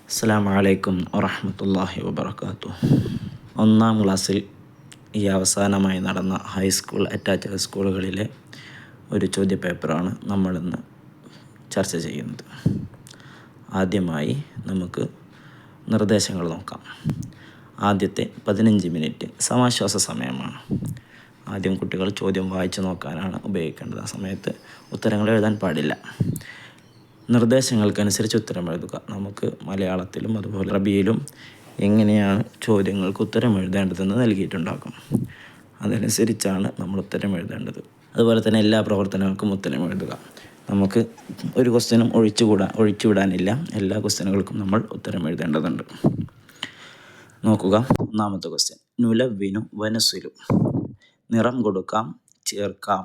അസ്സലാമു അലൈക്കും വറഹ്മത്തുള്ളാഹി വബറകാതുഹു. ഒന്നാം ക്ലാസ്സിൽ ഈ അവസാനമായി നടന്ന ഹൈസ്കൂൾ അറ്റാച്ച്ഡ് സ്കൂളുകളിലെ ഒരു ചോദ്യപേപ്പറാണ് നമ്മളിന്ന് ചർച്ച ചെയ്യുന്നത്. ആദ്യമായി നമുക്ക് നിർദ്ദേശങ്ങൾ നോക്കാം. ആദ്യത്തെ 15 മിനിറ്റ് സമാശ്വാസ സമയമാണ്. ആദ്യം കുട്ടികൾ ചോദ്യം വായിച്ചു നോക്കാനാണ് ഉപയോഗിക്കേണ്ടത്. ആ സമയത്ത് ഉത്തരങ്ങൾ എഴുതാൻ പാടില്ല. നിർദ്ദേശങ്ങൾക്കനുസരിച്ച് ഉത്തരം എഴുതുക. നമുക്ക് മലയാളത്തിലും അതുപോലെ അറബിയിലും എങ്ങനെയാണ് ചോദ്യങ്ങൾക്ക് ഉത്തരം എഴുതേണ്ടതെന്ന് നൽകിയിട്ടുണ്ടാകും. അതനുസരിച്ചാണ് നമ്മൾ ഉത്തരം എഴുതേണ്ടത്. അതുപോലെ തന്നെ എല്ലാ പ്രവർത്തനങ്ങൾക്കും ഉത്തരം എഴുതുക. നമുക്ക് ഒരു ക്വസ്റ്റ്യനും ഒഴിച്ചുവിടാനില്ല. എല്ലാ ക്വസ്റ്റ്യനുകൾക്കും നമ്മൾ ഉത്തരം എഴുതേണ്ടതുണ്ട്. നോക്കുക, ഒന്നാമത്തെ ക്വസ്റ്റ്യൻ. നുലവ്വിനു വനസുലു, നിറം കൊടുക്കാം, ചേർക്കാം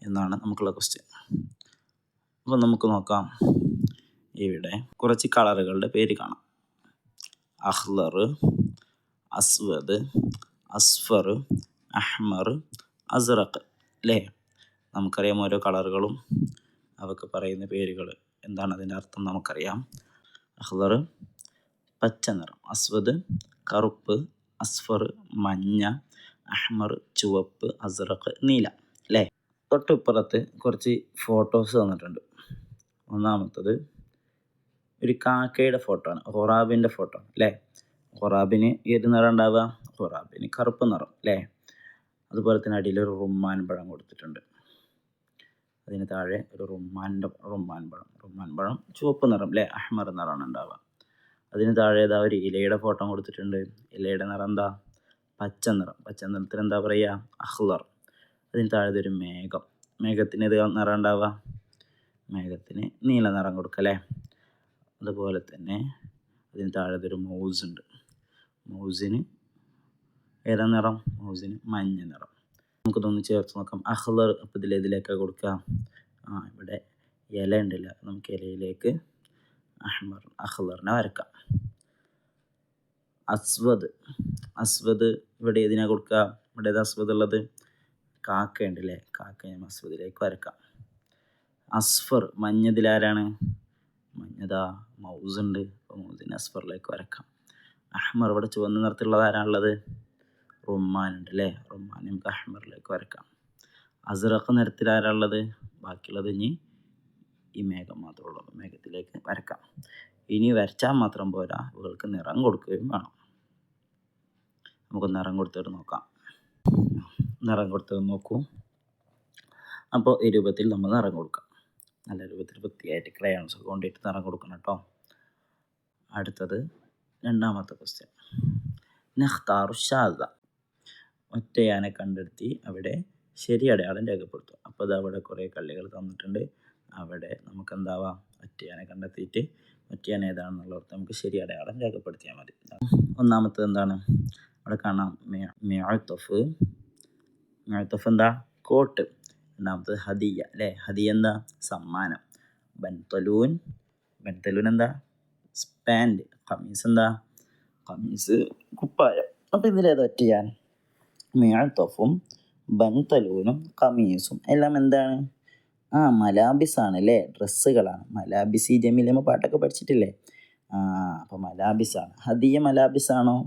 എന്നാണ് നമുക്കുള്ള ക്വസ്റ്റ്യൻ. അപ്പോൾ നമുക്ക് നോക്കാം. ഇവിടെ കുറച്ച് കളറുകളുടെ പേര് കാണാം. അഹ്ലർ, അസ്വദ്, അസ്ഫർ, അഹ്മർ, അസ്റഖ് അല്ലേ? നമുക്കറിയാം ഓരോ കളറുകളും അവർക്ക് പറയുന്ന പേരുകൾ എന്താണ് അതിൻ്റെ അർത്ഥം നമുക്കറിയാം. അഹ്ലർ പച്ച നിറം, അസ്വദ് കറുപ്പ്, അസ്ഫർ മഞ്ഞ, അഹ്മർ ചുവപ്പ്, അസ്റഖ് നീല അല്ലേ? തൊട്ടിപ്പുറത്ത് കുറച്ച് ഫോട്ടോസ് തന്നിട്ടുണ്ട്. ഒന്നാമത്തത് ഒരു കാക്കയുടെ ഫോട്ടോ ആണ്, ഹൊറാബിൻ്റെ ഫോട്ടോ ആണ് അല്ലേ? ഹൊറാബിന് ഏത് നിറം ഉണ്ടാവുക? ഹൊറാബിന് കറുപ്പ് നിറം അല്ലേ? അതുപോലെ തന്നെ അടിയിൽ ഒരു റുമ്മാൻ പഴം കൊടുത്തിട്ടുണ്ട്. അതിന് താഴെ ഒരു റുമ്മാൻ പഴം ചുവപ്പ് നിറം അല്ലേ? അഹ്മർ നിറമാണ് ഉണ്ടാവുക. അതിന് താഴെ ഒരു ഇലയുടെ ഫോട്ടോ കൊടുത്തിട്ടുണ്ട്. ഇലയുടെ നിറം എന്താ? പച്ച നിറത്തിന് എന്താ പറയുക? അഹ്ലർ. അതിന് താഴെ ഒരു മേഘത്തിന് ഏത് നിറം ഉണ്ടാവുക? മേഘത്തിന് നീല നിറം കൊടുക്കുക അല്ലേ? അതുപോലെ തന്നെ അതിന് താഴെ ഒരു മൗസ് ഉണ്ട്. മൗസിന് ഏതാ നിറം? മൗസിന് മഞ്ഞ നിറം. നമുക്കിതൊന്ന് ചേർത്ത് നോക്കാം. അഹ്ലർ അപ്പോൾ ഇതിലേക്കാണ് കൊടുക്കുക? ഇവിടെ ഇല ഉണ്ടല്ല, നമുക്ക് ഇലയിലേക്ക് അഹ്ലറിനെ വരക്കാം. അസ്വദ് ഇവിടെ ഏതിനാണ് കൊടുക്കുക? ഇവിടെ ഏതാ അസ്വദ് ഉള്ളത്? കാക്ക ഉണ്ടല്ലേ? കാക്കയെ അസ്വദിലേക്ക് വരക്കാം. അസ്ഫർ മഞ്ഞതിലാരാണ്? മഞ്ഞതാ മൗസ് ഉണ്ട്. അപ്പോൾ മൗസിനെ അസ്ഫറിലേക്ക് വരക്കാം. അഹ്മർ ഇവിടെ ചുവന്ന നിറത്തിലുള്ളത് ആരാണുള്ളത്? റുമ്മാൻ ഉണ്ട് അല്ലേ? റുമ്മാനെ നമുക്ക് അഹ്മറിലേക്ക് വരക്കാം. അസ്റഖ് നിറത്തിൽ ആരാളുള്ളത്? ബാക്കിയുള്ളത് ഇനി ഈ മേഘം മാത്രമേ ഉള്ളൂ. മേഘത്തിലേക്ക് വരക്കാം. ഇനി വരച്ചാൽ മാത്രം പോരാ, ഇവർക്ക് നിറം കൊടുക്കുകയും വേണം. നമുക്ക് നിറം കൊടുത്തിട്ട് നോക്കാം. നിറം കൊടുത്തത് നോക്കൂ. അപ്പോൾ ഈ രൂപത്തിൽ നമ്മൾ നിറം കൊടുക്കാം. നല്ല രൂപത്തിൽ വൃത്തിയായിട്ട് ക്രയോൺസ് കൊണ്ടിട്ട് നിറം കൊടുക്കണം കേട്ടോ. അടുത്തത് രണ്ടാമത്തെ ക്വസ്റ്റ്യൻ. നഖ്താറു ഷാദ, ഒറ്റയാനെ കണ്ടെത്തി അവിടെ ശരി അടയാളം രേഖപ്പെടുത്തും. അപ്പോൾ അത് അവിടെ കുറേ കള്ളികൾ തന്നിട്ടുണ്ട്. അവിടെ നമുക്ക് എന്താവാം? ഒറ്റയാനെ കണ്ടെത്തിയിട്ട് ഒറ്റയാൻ ഏതാണെന്നുള്ളവർക്ക് നമുക്ക് ശരി അടയാളം രേഖപ്പെടുത്തിയാൽ മതി. ഒന്നാമത്തത് എന്താണ്? അവിടെ കാണാം മിഅ്തഫ് എന്താ? കോട്ട്. രണ്ടാമത്തത് ഹദിയ അല്ലേ? ഹദിയ എന്താ? സമ്മാനം. ബൻതലൂൻ എന്താ? പാൻറ്. ഖമീസ് എന്താ? ഖമീസ് കുപ്പായം. അപ്പോൾ ഇതിലേത് ഒറ്റയാൻ? മിഅ്തഫും ബൻതലൂനും ഖമീസും എല്ലാം എന്താണ്? മലാബിസാണ് അല്ലേ? ഡ്രസ്സുകളാണ്. മലാബിസി ജമീൽ നമ്മൾ പാട്ടൊക്കെ പഠിച്ചിട്ടില്ലേ? അപ്പോൾ മലാബിസാണ്. ഹദിയ മലാബിസാണോ?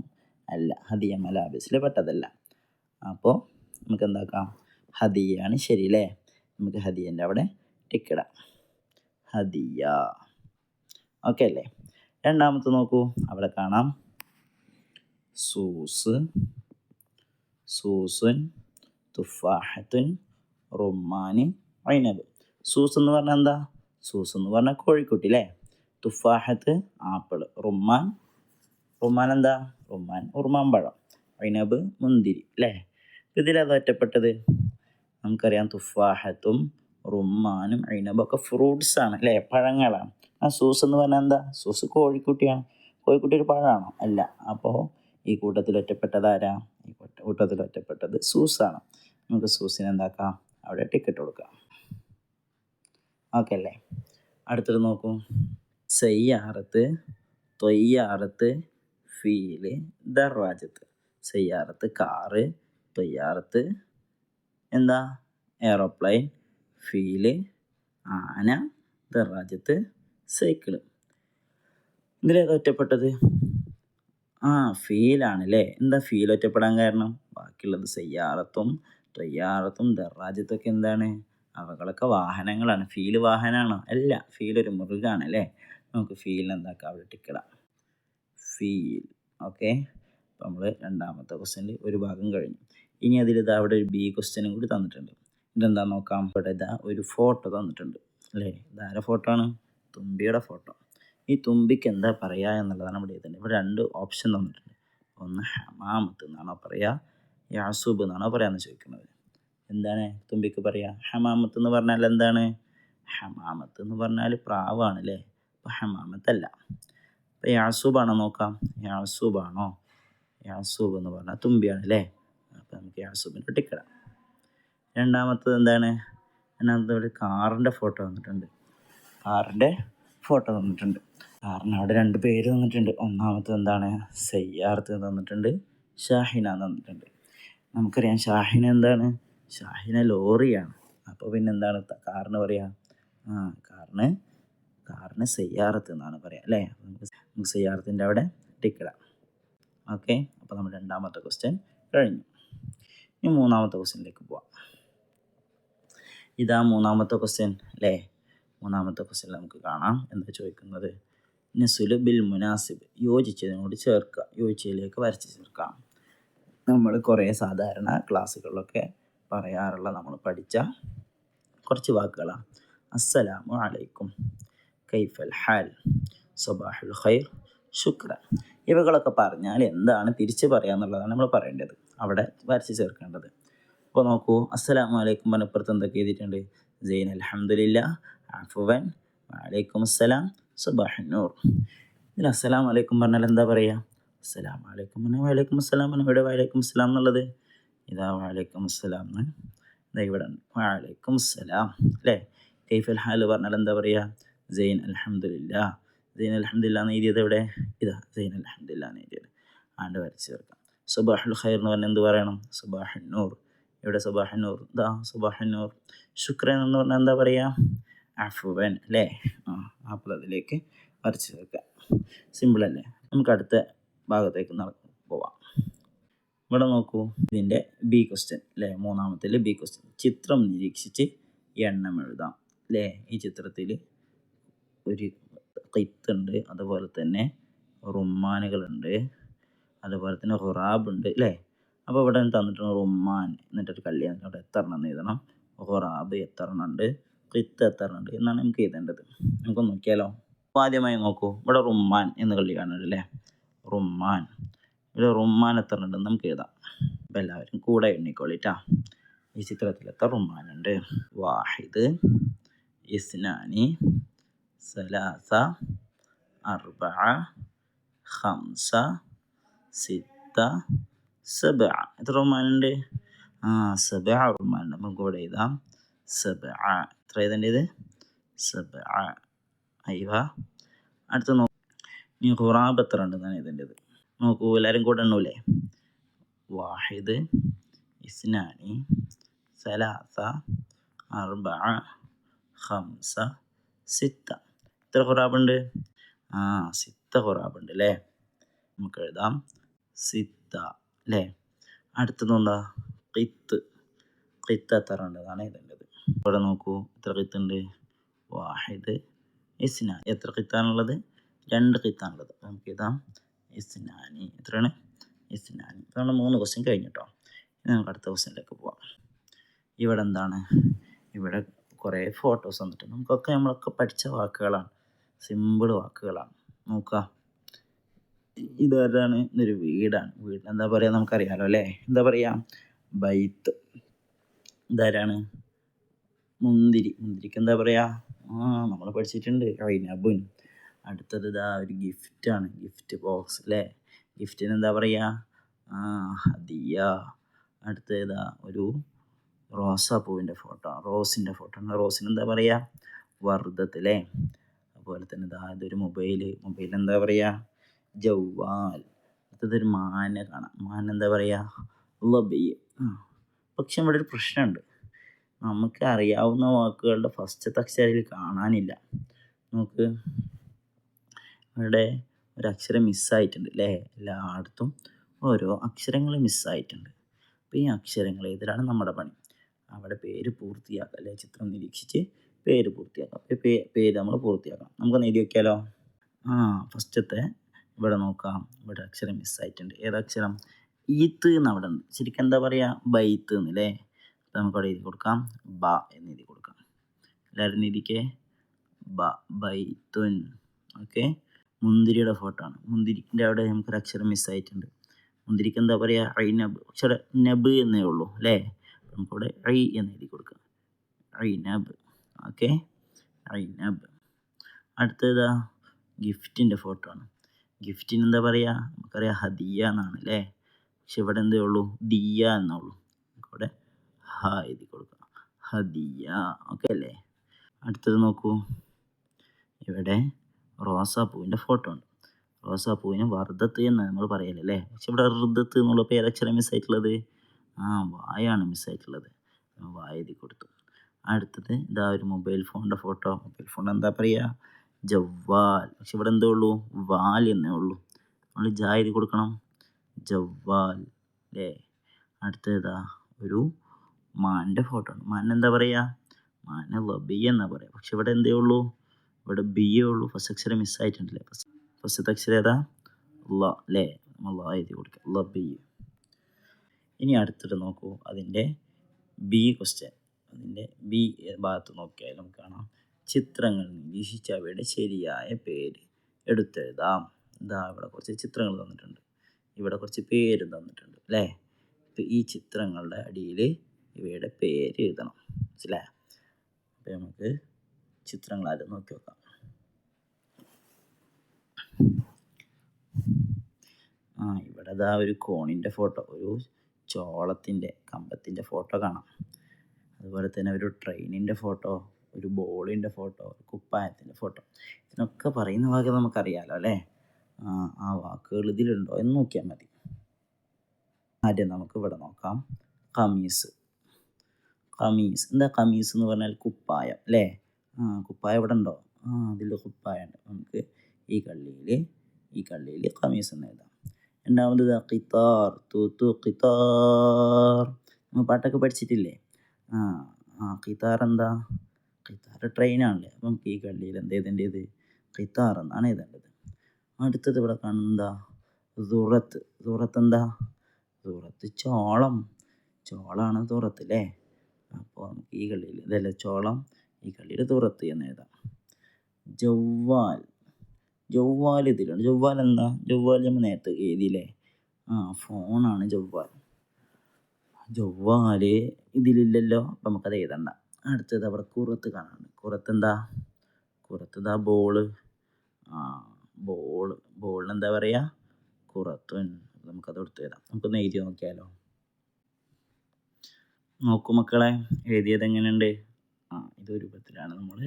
അല്ല, ഹദിയ മലാബിസിൽ പെട്ടതല്ല. അപ്പോൾ നമുക്ക് എന്താക്കാം? ഹദിയാണ് ശരി അല്ലേ? നമുക്ക് ഹദിയൻ്റെ അവിടെ ടിക്കിടാം. ഹദിയ ഓക്കെ അല്ലേ? രണ്ടാമത്തെ നോക്കൂ. അവിടെ കാണാം സൂസുൻ തുഫാഹത്തുൻ റുമ്മാന് ഐനബ്. സൂസ് എന്ന് പറഞ്ഞാൽ എന്താ? സൂസ് എന്ന് പറഞ്ഞാൽ കോഴിക്കുട്ടി അല്ലേ? തുഫാഹത്ത് ആപ്പിൾ, റുമ്മാൻ എന്താ? റുമ്മാൻ പഴം, ഐനബ് മുന്തിരി അല്ലേ? ഇതിലേത് ഒറ്റപ്പെട്ടത്? നമുക്കറിയാം തുഫാഹത്തും റുമ്മാനും ഐനബൊക്കെ ഫ്രൂട്ട്സ് ആണ് അല്ലേ? പഴങ്ങളാണ്. സൂസ് എന്ന് പറഞ്ഞാൽ എന്താ? സൂസ് കോഴിക്കുട്ടിയാണ്. കോഴിക്കുട്ടി ഒരു പഴമാണോ? അല്ല. അപ്പോൾ ഈ കൂട്ടത്തിൽ ഒറ്റപ്പെട്ടത് ആരാ? ഈ കൂട്ടത്തിൽ ഒറ്റപ്പെട്ടത് സൂസാണ്. നമുക്ക് സൂസിനെ എന്താക്കാം? അവിടെ ടിക്കറ്റ് കൊടുക്കാം. ഓക്കെ അല്ലേ? അടുത്തത് നോക്കൂ. സയ്യാറത്ത്, തൊയ്യാറത്ത്, ഫീല്, ദറാജത്ത്. സയ്യാറത്ത് കാറ്, തൊയ്യാറത്ത് എന്താ? എയറോപ്ലെയിൻ, ഫീല് ആന, ദറാജത്ത് സൈക്കിള്. ഇതിലേതാ ഒറ്റപ്പെട്ടത്? ഫീലാണ് അല്ലേ? എന്താ ഫീൽ ഒറ്റപ്പെടാൻ കാരണം? ബാക്കിയുള്ളത് സയ്യാറത്തും ത്വയ്യാറത്തും ദറാജത്തൊക്കെ എന്താണ്? അവകളൊക്കെ വാഹനങ്ങളാണ്. ഫീല് വാഹനമാണോ? അല്ല, ഫീൽ ഒരു മൃഗമാണ് അല്ലേ? നമുക്ക് ഫീലിന് എന്താക്കാം, അവിടെ ടിക്കിടാം. ഫീൽ. ഓക്കെ, അപ്പോൾ നമ്മൾ രണ്ടാമത്തെ ക്വസ്റ്റ്യനിൽ ഒരു ഭാഗം കഴിഞ്ഞു. ഇനി അതിലിതാ അവിടെ ഒരു ബി ക്വസ്റ്റ്യനും കൂടി തന്നിട്ടുണ്ട്. ഇതെന്താ നോക്കാം. ഇവിടെ ഇതാ ഒരു ഫോട്ടോ തന്നിട്ടുണ്ട് അല്ലേ? ഇതാരെ ഫോട്ടോ ആണ്? തുമ്പിയുടെ ഫോട്ടോ. ഈ തുമ്പിക്ക് എന്താ പറയുക എന്നുള്ളതാണ് ഇവിടെ എഴുതുന്നത്. ഇവിടെ 2 ഓപ്ഷൻ തന്നിട്ടുണ്ട്. ഒന്ന് ഹമാമത്ത് എന്നാണോ പറയുക, യാസൂബ് എന്നാണോ പറയാമെന്ന് ചോദിക്കുന്നത്. എന്താണ് തുമ്പിക്ക് പറയുക? ഹമാമത്ത് എന്ന് പറഞ്ഞാൽ എന്താണ്? ഹമാമത്ത് എന്ന് പറഞ്ഞാൽ പ്രാവാണ് അല്ലേ? അപ്പോൾ ഹമാമത്തല്ല. അപ്പോൾ യാസൂബാണോ നോക്കാം. യാസൂബാണോ? യാസൂബ് എന്ന് പറഞ്ഞാൽ തുമ്പിയാണ് അല്ലേ? അപ്പോൾ നമുക്ക് യാസൂബിൻ്റെ ടിക്കിടാം. രണ്ടാമത്തത് എന്താണ്? രണ്ടാമത്തെ ഒരു കാറിൻ്റെ ഫോട്ടോ തന്നിട്ടുണ്ട്. കാറിൻ്റെ ഫോട്ടോ തന്നിട്ടുണ്ട്. കാറിന് അവിടെ 2 പേര് തന്നിട്ടുണ്ട്. ഒന്നാമത്തെ എന്താണ്? സയ്യാർത്ത് തന്നിട്ടുണ്ട്, ഷാഹിന തന്നിട്ടുണ്ട്. നമുക്കറിയാം ഷാഹിന എന്താണ്? ഷാഹിന ലോറിയാണ്. അപ്പോൾ പിന്നെ എന്താണ് കാറിന് പറയുക? കാറിന് സയ്യാറത്ത് എന്നാണ് പറയുക അല്ലേ? നമുക്ക് സയ്യാറത്തിൻ്റെ അവിടെ ടിക്കിടാം. ഓക്കെ, അപ്പോൾ നമ്മൾ രണ്ടാമത്തെ ക്വസ്റ്റ്യൻ കഴിഞ്ഞു. ഇനി മൂന്നാമത്തെ ക്വസ്റ്റ്യനിലേക്ക് പോവാം. ഇതാ മൂന്നാമത്തെ ക്വസ്റ്റ്യൻ അല്ലേ? മൂന്നാമത്തെ ക്വസ്റ്റ്യൻ നമുക്ക് കാണാം. എന്താ ചോദിക്കുന്നത്? നസുല് ബിൽ മുനാസിബ്, യോജിച്ചതിനോട് ചേർക്കുക. യോജിച്ചതിലേക്ക് വരച്ച് ചേർക്കാം. നമ്മൾ കുറേ സാധാരണ ക്ലാസ്സുകളിലൊക്കെ പറയാറുള്ള, നമ്മൾ പഠിച്ച കുറച്ച് വാക്കുകളാണ്. അസ്സലാമു അലൈക്കും, കൈഫൽ ഹാൽ, സബാഹുൽ ഖൈർ, ശുക്രൻ. ഇവകളൊക്കെ പറഞ്ഞാൽ എന്താണ് തിരിച്ച് പറയുക എന്നുള്ളതാണ് നമ്മൾ പറയേണ്ടത്, അവിടെ വരച്ച് ചേർക്കേണ്ടത്. അപ്പോൾ നോക്കൂ, അസ്സലാമു അലൈക്കും പറഞ്ഞപ്പുറത്ത് എന്തൊക്കെ എഴുതിയിട്ടുണ്ട്? സൈൻ അൽഹംദുലില്ലാ, അഫ്വൻ, വഅലൈക്കും അസ്സലാം, സബാഹുന്നൂർ. ഇതിൽ അസ്സലാമു അലൈക്കും പറഞ്ഞാൽ എന്താ പറയുക? അസ്സലാമു അലൈക്കും പറഞ്ഞാൽ വഅലൈക്കും അസ്സലാം പറഞ്ഞാൽ ഇവിടെ വഅലൈക്കും അസ്സലാം എന്നുള്ളത് ഇതാ വഅലൈക്കും അസ്സലാം എന്ന് ഇതാ ഇവിടെ ഉണ്ട്. വഅലൈക്കും അസ്സലാം അല്ലേ? കൈഫൽ ഹാൽ പറഞ്ഞാൽ എന്താ പറയുക? സൈൻ അൽഹംദുലില്ലാ. സൈൻ അൽഹംദുലില്ലാ എന്ന് എഴുതിയത് എവിടെ? ഇതാ സൈൻ അൽഹംദുലില്ലാ എന്ന് എഴുതിയത് ആണ്ട് വരച്ച് ചേർക്കാം. സബാഹുൽ ഖൈർ എന്ന് പറഞ്ഞാൽ എന്ത് പറയണം? സബാഹുന്നൂർ. ഇവിടെ സബാഹുന്നൂർ, ഇതാ സബാഹുന്നൂർ. ശുക്രൻ എന്ന് പറഞ്ഞാൽ എന്താ പറയുക? അഫ്വൻ അല്ലേ? അപ്പോൾ അതിലേക്ക് വരച്ച് ചേർക്കാം. സിമ്പിൾ അല്ലേ? നമുക്ക് അടുത്ത ഭാഗത്തേക്ക് പോവാം. ഇവിടെ നോക്കൂ, ഇതിൻ്റെ ബി ക്വസ്റ്റ്യൻ അല്ലേ? മൂന്നാമത്തിൽ ബി ക്വസ്റ്റ്യൻ. ചിത്രം നിരീക്ഷിച്ച് എണ്ണം എഴുതാം അല്ലേ? ഈ ചിത്രത്തിൽ ഒരു ഖിത്തുണ്ട്, അതുപോലെ തന്നെ റുമ്മാനുകളുണ്ട്, അതുപോലെ തന്നെ ഖുറാബ് ഉണ്ട് അല്ലേ? അപ്പോൾ ഇവിടെ തന്നിട്ടുണ്ട് റുമ്മാൻ, എന്നിട്ടൊരു കല്യാണം അവിടെ എത്ര എണ്ണം എഴുതണം, ഖുറാബ് എത്ര എണ്ണം ഉണ്ട്, ഖിത്ത് എത്ര എണ്ണം ഉണ്ട് എന്നാണ് നമുക്ക് എഴുതേണ്ടത്. നമുക്ക് നോക്കിയാലോ? അപ്പോൾ ആദ്യമായി നോക്കൂ, ഇവിടെ റുമ്മാൻ എന്ന് കള്ളി കാണുന്നുണ്ട് അല്ലേ? റുമ്മാൻ, ഇവിടെ റുമ്മാൻ എത്ര ഉണ്ടെന്ന് നമുക്ക് എഴുതാം. അപ്പോൾ എല്ലാവരും കൂടെ എണ്ണിക്കോളിട്ടാ. ഈ ചിത്രത്തിൽ എത്ര റുമ്മാനുണ്ട്? വാഹിദ്, ഇസ്നാനി, സലാസ, അർബഅ, ഖംസ, സിത്ത, സബഅ. എത്ര റുമ്മാനുണ്ട്? സബഅ റുമ്മാനുണ്ട്. നമുക്ക് ഇവിടെ എഴുതാം സബഅ. എത്ര എഴുതേണ്ടത്? സബഅ. അയ്വ. അടുത്ത നോക്കൂ, ഇനി ഖുറാബ് എത്ര ഉണ്ടെന്നാണ് എഴുതേണ്ടത്. നോക്കൂ, എല്ലാവരും കൂടെ എണ്ണൂലേ? വാഹിദ്, ഇസ്നാനി, സലാസ, അർബഅ, ഖംസ, സിത്ത. എത്ര ഖുറാബുണ്ട്? സിത്ത ഖുറാബുണ്ട് അല്ലേ? നമുക്ക് എഴുതാം സിത്ത അല്ലേ? അടുത്തത് എന്താ? ഖിത്ത്. ഖിത്ത് എത്ര ഉണ്ടെന്നാണ് എഴുതേണ്ടത്. ഇവിടെ നോക്കൂ, എത്ര ഖിത്തുണ്ട്? വാഹിദ്, ഇസ്നാനി. എത്ര ഖിത്താണുള്ളത്? 2 ഖിത്താണുള്ളത്. നമുക്ക് എഴുതാം ഇസ്നാനി. എത്രയാണ്? ഇസ്നാനി. ഇതാണ് 3 ക്വസ്റ്റ്യൻ കഴിഞ്ഞിട്ടോ. ഇനി നമുക്ക് അടുത്ത ക്വസ്റ്റ്യനിലേക്ക് പോവാം. ഇവിടെ എന്താണ്? ഇവിടെ കുറേ ഫോട്ടോസ് വന്നിട്ട് നമ്മളൊക്കെ പഠിച്ച വാക്കുകളാണ്, സിമ്പിൾ വാക്കുകളാണ്. നോക്കുക, ഇതാരാണ്? ഇതൊരു വീടാണ്. വീടിന് എന്താ പറയുക നമുക്കറിയാലോ അല്ലേ? എന്താ പറയുക? ബൈത്ത്. ഇതാരാണ്? മുന്തിരി. മുന്തിരിക്ക് എന്താ പറയുക? നമ്മൾ പഠിച്ചിട്ടുണ്ട്, ഐനബുൻ. അടുത്തത് ഇതാ ഒരു ഗിഫ്റ്റാണ്, ഗിഫ്റ്റ് ബോക്സ് അല്ലേ? ഗിഫ്റ്റിന് എന്താ പറയുക? ഹദിയ. അടുത്തത് ഇതാ ഒരു റോസാപ്പൂവിൻ്റെ ഫോട്ടോ, റോസിൻ്റെ ഫോട്ടോ. റോസിന് എന്താ പറയുക? വർദ്ധത്ത് അല്ലേ? അതുപോലെ തന്നെ ഇതാ ഇതൊരു മൊബൈൽ എന്താ പറയുക? ജവാൽ. അടുത്തതൊരു മാന കാണാം. മാന എന്താ പറയുക? ലബി. പക്ഷെ ഇവിടെ ഒരു പ്രശ്നമുണ്ട്, നമുക്ക് അറിയാവുന്ന വാക്കുകളുടെ ഫസ്റ്റത്തെ അക്ഷരം കാണാനില്ല. നമുക്ക് ഇവിടെ ഒരക്ഷരം മിസ്സായിട്ടുണ്ട് അല്ലേ? എല്ലായിടത്തും ഓരോ അക്ഷരങ്ങൾ മിസ്സായിട്ടുണ്ട്. അപ്പോൾ ഈ അക്ഷരങ്ങൾ എഴുതലാണ് നമ്മുടെ പണി. അവിടെ പേര് പൂർത്തിയാക്കുക അല്ലേ? ചിത്രം നിരീക്ഷിച്ച് പേര് പൂർത്തിയാക്കാം. പേര് നമ്മൾ പൂർത്തിയാക്കാം. നമുക്കൊന്ന് എഴുതി വയ്ക്കാമല്ലോ. ഫസ്റ്റത്തെ ഇവിടെ നോക്കാം. ഇവിടെ അക്ഷരം മിസ്സായിട്ടുണ്ട്. ഏതക്ഷരം? ഈത്ത് എന്ന് അവിടെ ഉണ്ട്. ശരിക്കും എന്താ പറയുക? ബൈത്ത് എന്നല്ലേ? അപ്പം നമുക്കവിടെ എഴുതി കൊടുക്കാം. ബ എന്ന് എഴുതി കൊടുക്കാം. എല്ലാവരും എഴുതിക്കേ. ബൈത്തുൻ. ഓക്കെ. മുന്തിരിയുടെ ഫോട്ടോ ആണ്. മുന്തിരിൻ്റെ അവിടെ നമുക്കൊരു അക്ഷരം മിസ്സായിട്ടുണ്ട്. മുന്തിരിക്ക് എന്താ പറയുക? ഐനബ്. പക്ഷേ നബ് എന്നേ ഉള്ളൂ അല്ലേ? നമുക്കവിടെ ഐ എന്ന് എഴുതി കൊടുക്കാം. ഐനബ്. ഓക്കെ. ഐനബ്. അടുത്തതാ ഗിഫ്റ്റിൻ്റെ ഫോട്ടോ ആണ്. ഗിഫ്റ്റിന് എന്താ പറയുക? നമുക്കറിയാം ഹദിയ എന്നാണ് അല്ലേ? പക്ഷെ ഇവിടെ എന്തേ ഉള്ളൂ? ദിയ എന്നുള്ളൂ. നമുക്കവിടെ ഹ എഴുതി കൊടുക്കാം. ഹദിയ. ഓക്കെ അല്ലേ? അടുത്തത് നോക്കൂ. ഇവിടെ റോസാപ്പൂവിൻ്റെ ഫോട്ടോ ഉണ്ട്. റോസാപ്പൂവിന് വർദ്ധത്ത് എന്ന് നമ്മൾ പറയലല്ലേ? പക്ഷെ ഇവിടെ ഋദ്ധത്ത് എന്നുള്ള പേരക്ഷരം മിസ്സായിട്ടുള്ളത്. വായാണ് മിസ്സായിട്ടുള്ളത്. വായ എഴുതി കൊടുത്തു. അടുത്തത് ഇതാ ഒരു മൊബൈൽ ഫോണിൻ്റെ ഫോട്ടോ. മൊബൈൽ ഫോൺ എന്താ പറയുക? ജവ്വാൽ. പക്ഷെ ഇവിടെ എന്തേ ഉള്ളൂ? വാൽ എന്നേ ഉള്ളൂ. നമ്മൾ ജാ എഴുതി കൊടുക്കണം. ജവ്വാൽ അല്ലേ? അടുത്തതാ ഒരു മാൻ്റെ ഫോട്ടോ ഉണ്ട്. മാൻ എന്താ പറയുക? മാനെ ലബിയ എന്നാ പറയുക. പക്ഷെ ഇവിടെ എന്തേ ഉള്ളൂ? ഇവിടെ ബിയേ ഉള്ളൂ. ഫസ്റ്റ് അക്ഷരം മിസ്സായിട്ടുണ്ടല്ലേ? ഫസ്റ്റത്തെ അക്ഷരം ഏതാ? ല അല്ലേ? നമ്മൾ ല എഴുതി കൊടുക്കുക. ലബിയ. ഇനി അടുത്തിട്ട് നോക്കൂ. അതിൻ്റെ ബി ക്വസ്റ്റ്യൻ. അതിൻ്റെ ബി ഭാഗത്ത് നോക്കിയാൽ നമുക്ക് കാണാം. ചിത്രങ്ങൾ നിരീക്ഷിച്ച് അവയുടെ ശരിയായ പേര് എടുത്തെഴുതാം. ഇതാ ഇവിടെ കുറച്ച് ചിത്രങ്ങൾ തന്നിട്ടുണ്ട്. ഇവിടെ കുറച്ച് പേര് തന്നിട്ടുണ്ട് അല്ലേ? അപ്പോൾ ഈ ചിത്രങ്ങളുടെ അടിയിൽ ഇവയുടെ പേര് എഴുതണം. മനസ്സിലായോ? അപ്പോൾ നമുക്ക് ചിത്രങ്ങൾ ആദ്യം നോക്കി നോക്കാം. ഇവിടെ ഇതാ ഒരു കോണിൻ്റെ ഫോട്ടോ, ഒരു ചോളത്തിൻ്റെ കമ്പത്തിൻ്റെ ഫോട്ടോ കാണാം. അതുപോലെ തന്നെ ഒരു ട്രെയിനിൻ്റെ ഫോട്ടോ, ഒരു ബോളിൻ്റെ ഫോട്ടോ, ഒരു കുപ്പായത്തിൻ്റെ ഫോട്ടോ. ഇതിനൊക്കെ പറയുന്ന വാക്ക് നമുക്കറിയാമല്ലോ അല്ലേ? ആ വാക്കുകൾ ഇതിലുണ്ടോ എന്ന് നോക്കിയാൽ മതി. ആദ്യം നമുക്ക് ഇവിടെ നോക്കാം. ഖമീസ്. ഖമീസ് എന്താ? ഖമീസ് എന്ന് പറഞ്ഞാൽ കുപ്പായം അല്ലേ? കുപ്പായം ഇവിടെ ഉണ്ടോ? അതിൽ കുപ്പായം ഉണ്ട്. നമുക്ക് ഈ കള്ളിയിൽ ഖമീസ് എന്ന് എഴുതാം. രണ്ടാമത് ഖിത്താർ. തൂത്തു ഖിത്താർ. നമ്മൾ പാട്ടൊക്കെ പഠിച്ചിട്ടില്ലേ? ഖിത്താർ എന്താ? ഖിത്താർ ട്രെയിനാണല്ലേ? അപ്പം നമുക്ക് ഈ കള്ളിയിൽ എന്ത് എഴുതേണ്ടത്? ഖിത്താർ എന്നാണ് എഴുതേണ്ടത്. അടുത്തത് ഇവിടെ കാണുന്നതാ ദുറത്ത്. ദുറത്ത് എന്താ? ദുറത്ത് ചോളം. ചോളമാണ് ദുറത്ത് അല്ലേ? അപ്പോൾ നമുക്ക് ഈ കള്ളിയിൽ ഇതല്ലേ ചോളം, ഈ കള്ളിയിൽ ദുറത്ത് എന്ന് എഴുതാം. ജവ്വാൽ. ജവ്വാൽ ഇതിലുണ്ട്. ജവ്വാൽ എന്താ? ജവ്വാൽ നമ്മൾ നേരത്തെ എഴുതിയില്ലേ? ഫോണാണ് ജവ്വാൽ. ജവ്വാൽ ഇതിലില്ലല്ലോ, അപ്പം നമുക്കത് എഴുതണ്ട. അടുത്തത് അവിടെ കുറത്ത് കാണാനുണ്ട്. കുറത്ത് എന്താ? കുറത്ത് ഇതാ ബോള്. ബോളിന് എന്താ പറയുക? കുറത്തുൻ. നമുക്കത് എടുത്ത് എഴുതാം. നമുക്കൊന്ന് എഴുതി നോക്കിയാലോ. നോക്കൂ മക്കളെ, എഴുതിയത് എങ്ങനെയുണ്ട്? ഇത് രൂപത്തിലാണ് നമ്മൾ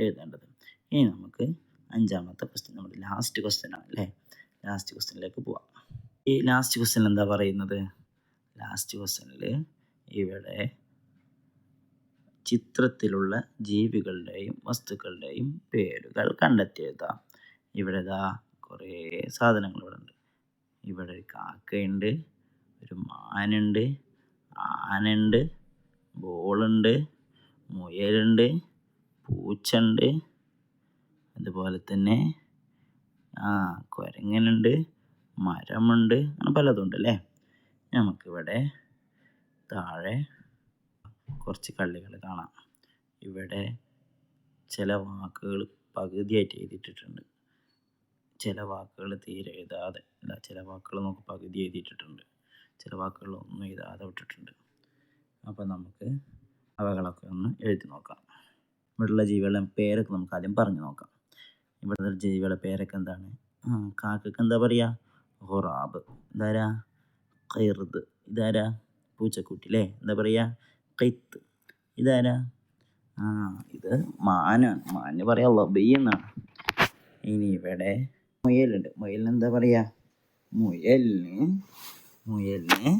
എഴുതേണ്ടത്. ഇനി നമുക്ക് അഞ്ചാമത്തെ ക്വസ്റ്റ്യൻ, നമ്മുടെ ലാസ്റ്റ് ക്വസ്റ്റ്യൻ ആണ് അല്ലേ? ലാസ്റ്റ് ക്വസ്റ്റ്യനിലേക്ക് പോവാം. ഈ ലാസ്റ്റ് ക്വസ്റ്റ്യൻ എന്താ പറയുന്നത്? ലാസ്റ്റ് ക്വസ്റ്റ്യനിൽ ഇവിടെ ചിത്രത്തിലുള്ള ജീവികളുടെയും വസ്തുക്കളുടെയും പേരുകൾ കണ്ടെത്തി എഴുതാം. ഇവിടെ ഇതാ കുറേ സാധനങ്ങൾ ഇവിടെ ഉണ്ട്. ഇവിടെ ഒരു കാക്കയുണ്ട്, ഒരു മാനുണ്ട്, ആനയുണ്ട്, ബോളുണ്ട്, മുയലുണ്ട്, പൂച്ചയുണ്ട്, അതുപോലെ തന്നെ കുരങ്ങനുണ്ട്, മരമുണ്ട്, അങ്ങനെ പലതുണ്ട് അല്ലേ? നമുക്കിവിടെ താഴെ കുറച്ച് കള്ളികൾ കാണാം. ഇവിടെ ചില വാക്കുകൾ പകുതിയായിട്ട് എഴുതിയിട്ടിട്ടുണ്ട്, ചില വാക്കുകൾ തീരെ എഴുതാതെ അല്ല, ചില വാക്കുകൾ നമുക്ക് പകുതി എഴുതിയിട്ടിട്ടുണ്ട്, ചില വാക്കുകൾ ഒന്നും എഴുതാതെ വിട്ടിട്ടുണ്ട്. അപ്പോൾ നമുക്ക് അവകളൊക്കെ ഒന്ന് എഴുതി നോക്കാം. ഇവിടെയുള്ള ജീവികളുടെ പേരൊക്കെ നമുക്ക് ആദ്യം പറഞ്ഞു നോക്കാം. ഇവിടുത്തെ ജീവികളുടെ പേരൊക്കെ എന്താണ്? കാക്കക്ക് എന്താ പറയുക? ഹുറാബ്. ഇതാരാ? ഖിർദ്. ഇതാരാ? പൂച്ചക്കുട്ടി അല്ലേ? എന്താ പറയുക? ഖിത്ത്. ഇതാരാ? ഇത് മാനാണ്. മാനിന് പറയാ ലബി എന്നാണ്. ഇനി ഇവിടെ മുയലുണ്ട്. മുയലിന് എന്താ പറയുക? മുയലിന്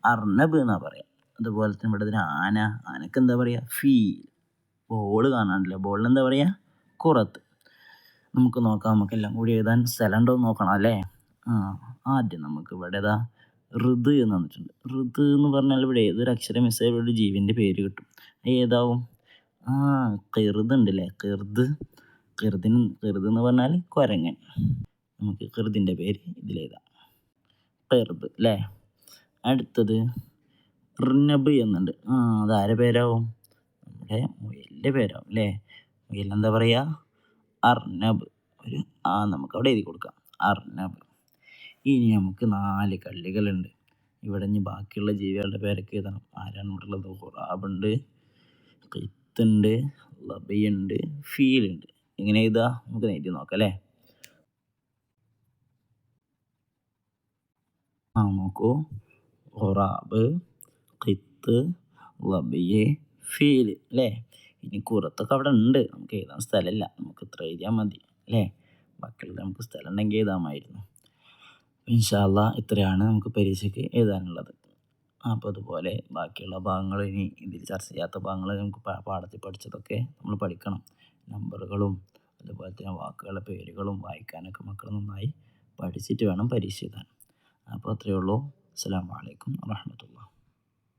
അർണബ് എന്നാ പറയാം. അതുപോലെ തന്നെ ഇവിടെ ഒരു ആനക്ക് എന്താ പറയുക? ഫീൽ. ബോള് കാണാനില്ല. ബോളിന് എന്താ പറയുക? കുറത്ത്. നമുക്ക് നോക്കാം, നമുക്കെല്ലാം കൂടി എഴുതാൻ സ്ഥലം ഉണ്ടോ എന്ന് നോക്കണം അല്ലേ. ആദ്യം നമുക്ക് ഇവിടെ ഋത് എന്ന് വന്നിട്ടുണ്ട്. ഋത് എന്ന് പറഞ്ഞാൽ ഇവിടെ ഏതൊരു അക്ഷരം മിസ്സായി ഇവിടെ ഒരു ജീവൻ്റെ പേര് കിട്ടും. ഏതാവും? കിറുത് ഉണ്ടല്ലേ, കിറുത്. കിറുത് എന്ന് പറഞ്ഞാൽ കുരങ്ങൻ. നമുക്ക് കിറുതിൻ്റെ പേര് ഇതിലെഴുതാം, കിറുത് അല്ലേ. അടുത്തത് ഋനബ് എന്നുണ്ട്. അതാരെ പേരാവും? നമ്മുടെ മുയലിൻ്റെ പേരാവും അല്ലേ. മുയലിനെന്താ പറയുക? അർനബ്. ഒരു നമുക്കവിടെ എഴുതി കൊടുക്കാം, അർനബ്. ഇനി നമുക്ക് 4 കള്ളികളുണ്ട്. ഇവിടെ ഇനി ബാക്കിയുള്ള ജീവികളുടെ പേരൊക്കെ എഴുതണം. ആരാണ് ഇവിടെ ഉള്ളത്? ഖുറാബുണ്ട്, ഖിത്തുണ്ട്, ലബിയുണ്ട്, ഫീലുണ്ട്. ഇങ്ങനെ എഴുതുക, നമുക്ക് എഴുതി നോക്കാം അല്ലേ. നോക്കൂ, ഖുറാബ്, ഖിത്ത്, ലബിയ്, ഫീല് അല്ലേ. ഇനി കുറത്തൊക്കെ അവിടെ ഉണ്ട്, നമുക്ക് എഴുതാൻ സ്ഥലമില്ല, നമുക്ക് ഇത്ര എഴുതിയാൽ മതി അല്ലേ. ബാക്കിയുള്ളത് നമുക്ക് സ്ഥലം ഉണ്ടെങ്കിൽ എഴുതാമായിരുന്നു. ഇൻഷാ അല്ലാഹ് ഇത്രയാണ് നമുക്ക് പരീക്ഷയ്ക്ക് എഴുതാനുള്ളത്. അപ്പോൾ അതുപോലെ ബാക്കിയുള്ള ഭാഗങ്ങൾ ഇനി ഇതിൽ ചർച്ച ചെയ്യാത്ത ഭാഗങ്ങൾ നമുക്ക് പാഠത്തിൽ പഠിച്ചതൊക്കെ നമ്മൾ പഠിക്കണം. നമ്പറുകളും അതുപോലെ തന്നെ വാക്കുകളുടെ പേരുകളും വായിക്കാനൊക്കെ മക്കൾ നന്നായി പഠിച്ചിട്ട് വേണം പരീക്ഷ എഴുതാൻ. അപ്പോൾ അത്രയേ ഉള്ളൂ. അസ്സലാമു അലൈക്കും വറഹ്മത്തുള്ളാഹി.